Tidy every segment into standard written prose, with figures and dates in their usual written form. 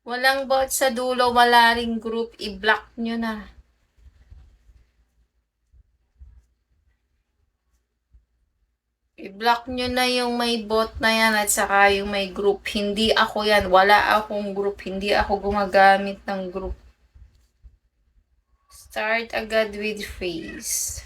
Walang bot sa dulo, wala ring group, i-block nyo na. I-block nyo na yung may bot na yan at saka yung may group. Hindi ako yan. Wala akong group. Hindi ako gumagamit ng group. Start agad with face.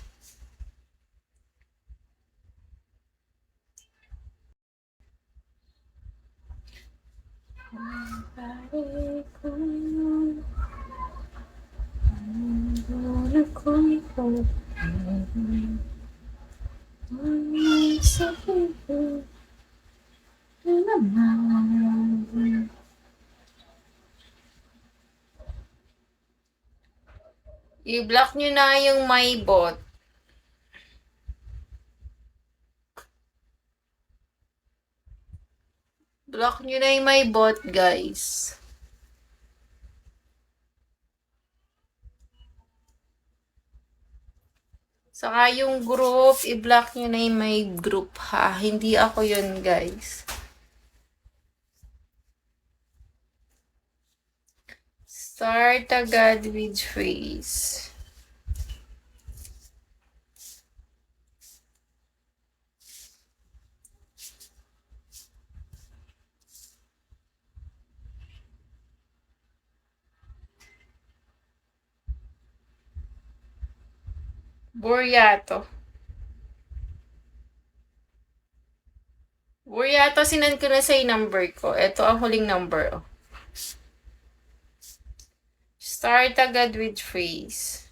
I-block nyo na yung my bot. Block nyo na yung my bot, guys. Saka yung group, i-block nyo na yung my group, ha? Hindi ako yun, guys. Start agad with face. Buryato. Buryato, sinend ko na sa number ko. Ito ang huling number, oh. Start agad with face.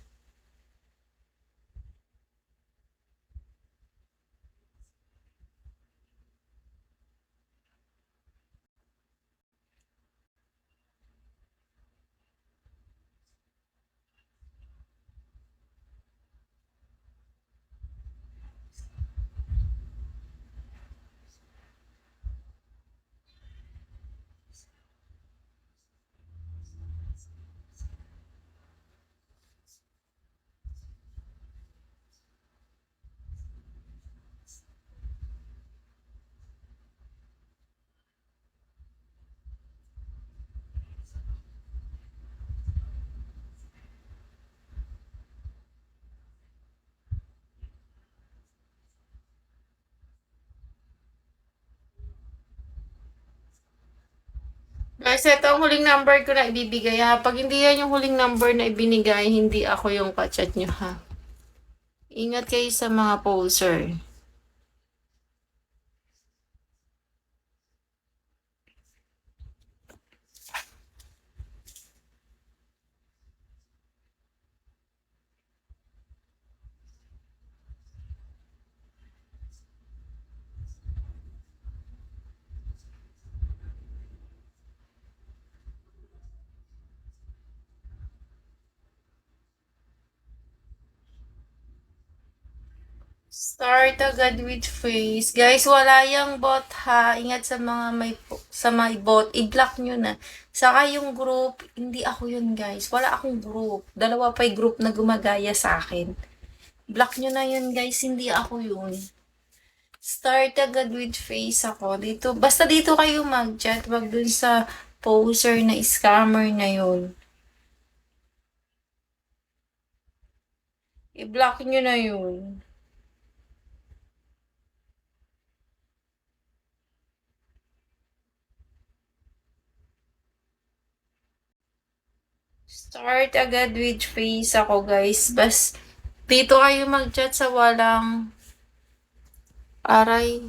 Guys, ito ang huling number ko na ibibigay, ha. Pag hindi yan yung huling number na ibinigay, hindi ako yung kachat nyo, ha. Ingat kayo sa mga poser. Start agad with face. Guys, wala yung bot, ha. Ingat sa mga may bot. I-block nyo na. Saka yung group, hindi ako yun, guys. Wala akong group. Dalawa pa yung group na gumagaya sa akin. Block nyo na yun, guys. Hindi ako yun. Start agad with face ako. Dito, basta dito kayo mag-chat. Wag dun sa poser na scammer na yun. I-block nyo na yun. Start agad with face ako, guys. Dito kayo mag-chat sa walang aray,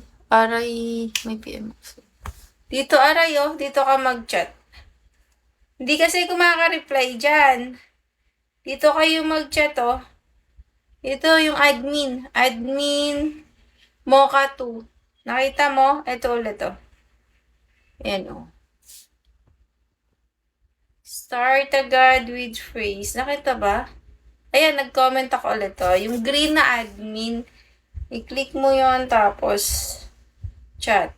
may PM. Dito, aray, oh. Dito ka mag-chat. Hindi kasi kumaka-reply dyan. Dito kayo mag-chat, oh. Ito yung admin. Admin Mocha 2. Nakita mo? Ito ulit, oh. Ayan, oh. Start agad with phrase. Nakita ba? Ayan, nag-comment ako ulit, oh. Yung green na admin, i-click mo yon tapos chat.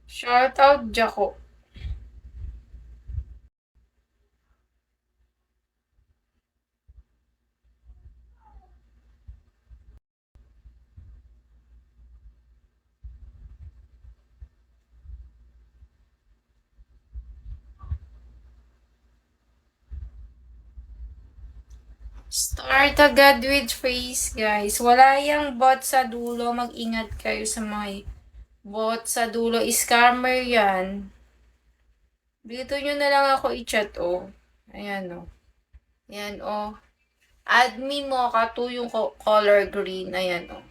Shout out, Jaco. Start agad with phrase, guys. Wala yung bot sa dulo. Mag-ingat kayo sa mga bot sa dulo. Scammer yan. Dito nyo na lang ako i-chat, oh. Ayan, oh. Ayan, oh. Admin mo ka to yung color green. Ayan, oh.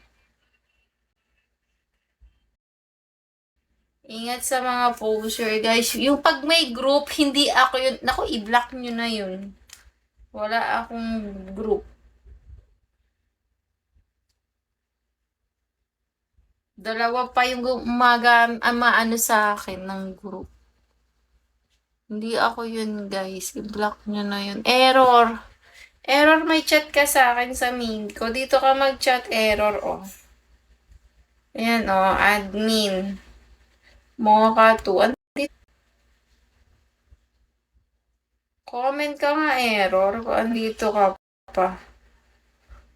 Ingat sa mga poster, guys. Yung pag may group, hindi ako yun. Naku, i-block nyo na yun. Wala akong group. Dalawa pa yung maano sa akin ng group. Hindi ako yun, guys. I-block nyo na yun. Error. Error, may chat ka sa akin sa main ko. Dito ka mag-chat, error, oh. Ayan, oh, admin. Mocha 2. Comment ka nga, error. Kung andito ka pa.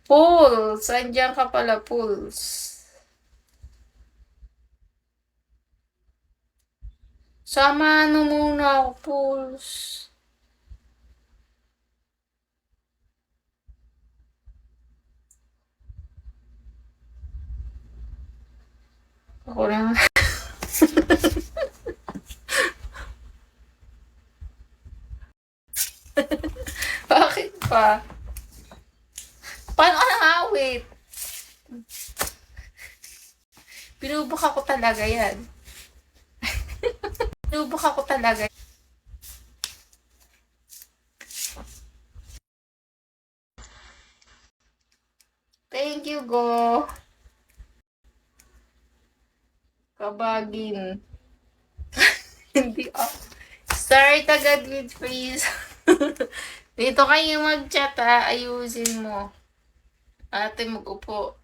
Pulse. Andiyan ka pala, Pulse. Sama ano muna ako, Pulse. Ako lang. Bakit pa? Paano ka nangawit? Binubuk ako talaga yan. Binubuk ako talaga. Thank you, Go. Kabagin. Hindi ako. Start agad with freeze. Dito kayo mag-chat, ha. Ayusin mo. Ate, mag-upo.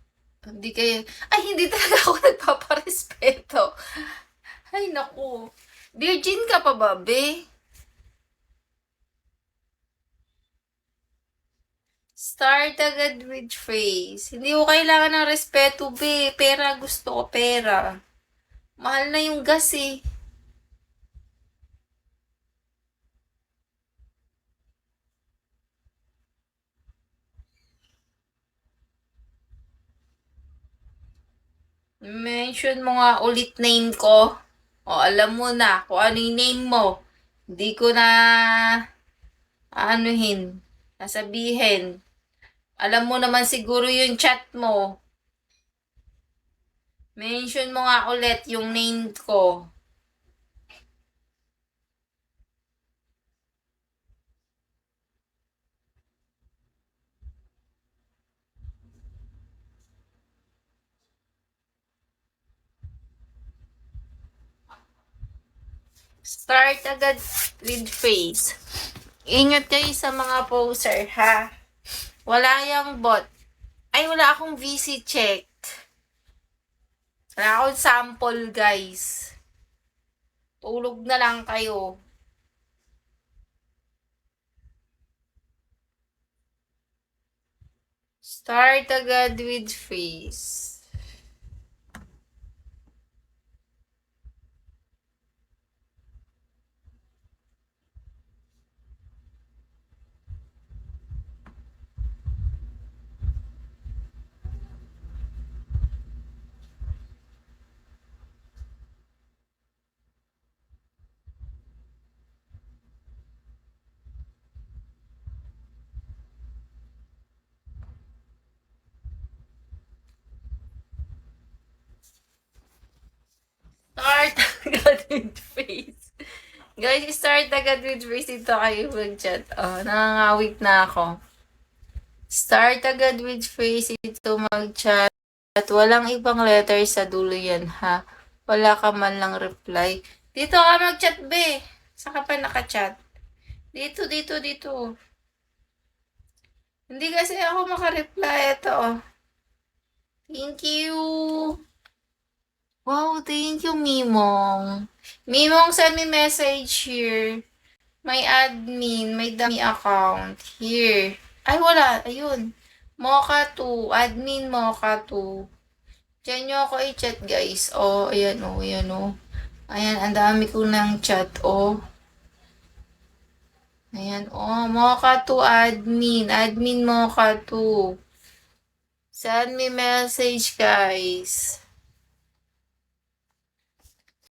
Hindi kayo... Ay, hindi talaga ako nagpaparespeto. Ay, naku. Virgin ka pa ba, be? Start agad with phrase. Hindi ko kailangan ng respeto, be. Pera, gusto ko pera. Mahal na yung gas, eh. Mention mo nga ulit name ko. O, alam mo na kung ano yung name mo. Hindi ko na aanuhin, nasabihin. Alam mo naman siguro yung chat mo. Mention mo nga ulit yung name ko. Start agad with face. Ingat kayo sa mga poser, ha? Wala yung bot. Ay, wala akong VC check. Wala akong sample, guys. Tulog na lang kayo. Start agad with face. Start agad with face. Guys, start agad with face. Dito kayo mag-chat. Oh, nangangawit na ako. Start agad with face. Ito mag-chat. At walang ibang letter sa dulo yan, ha? Wala ka man lang reply. Dito ka mag-chat, be. Saka pa naka-chat. Dito, dito, dito. Hindi kasi ako makareply. Ito, oh. Thank you. Wow, thank you, Mimong. Mimong, send me message here. May admin, may dummy account. Here. Ay, wala. Ayun. Mocha 2. Admin Mocha 2. Diyan nyo ako i-chat, guys. Oh, ayan, oh, ayan, oh. Ayan, ang dami ko ng chat, oh. Ayan, oh, Mocha to admin. Admin Mocha to. Send me message, guys.